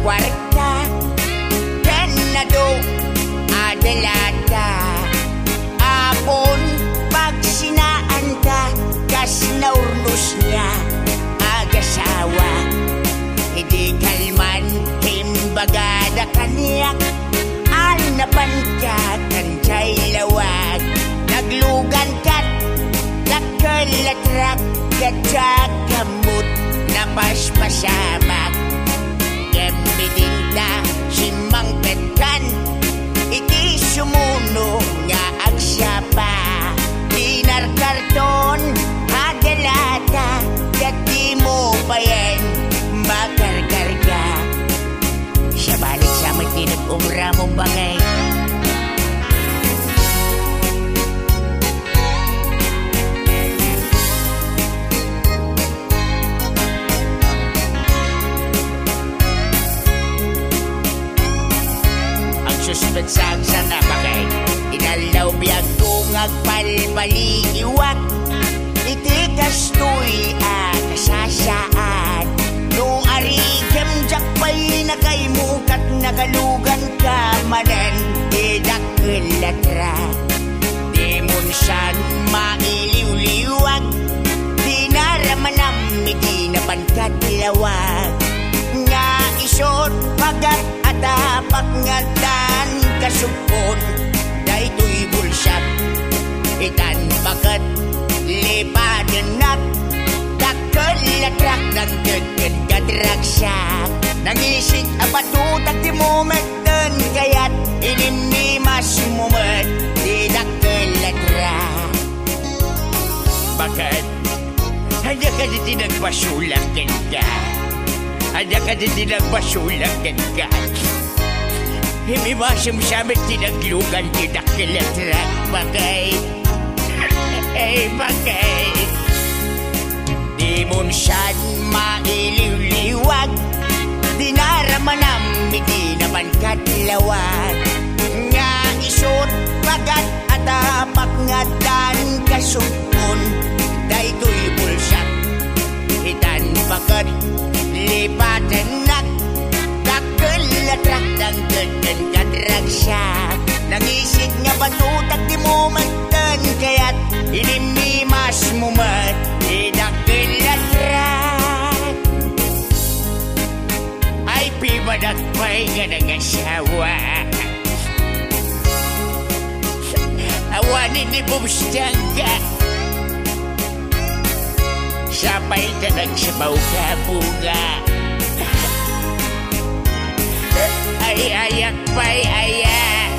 kwarta, Kanado, Adelata. Apon, pag sinaan ka, kas naurnos niya, agasawa. Hindi kalman, timbagada kaniyak, alnapan ka, kancay lawag. Naglugan kat, nakalatrak, gadyak kamot, napaspasamak. Gambidinta, simang petkan, iti sumuno nga agsapa. Dinar karton, agalata, dati mo pa yan, bakarkarga. Siya balik sa matinag umra mong bagay. Suspensang sa napakay, inalaw biyag kong agpalpaliiwak. Iti kastoy kasasaan, no arigam jakpay na kay mukat nagalugan ka manan. Idakulatra, di munsan mailiw-liwag, di naramanam iti napankat lawag. Nga isot pagat atapak nga dan kasupon, daytoy bulsak itan pakat lipadenak. Kakelatrak ng dagkad kadraksak, nangisik apatutak di momenten kayat ininimas mumet di dakelatrak. Bakit? Hanya ka di nagpasulakan ka, hanya ka di nagpasulakan ka. Hindi masamsamit tinaglugan tinakilatrak. Bagay, bagay. Di munsan mailiw-liwag, di naramanam, hindi naman katlawag. Nga isot pagat atapak nga dan kasupon, daytoy bulsak itan pagat lipatenak. Kakelatrak ng gagdan kadragsyak, nangisik nga batutak di momenten kayat inimimas mumet idakelatrak. Ay pimadak pa'y nga nangasawa, awanin ni bumstangga, sapay na nagsabaw ka bunga. Ay ayak pa'y ayak.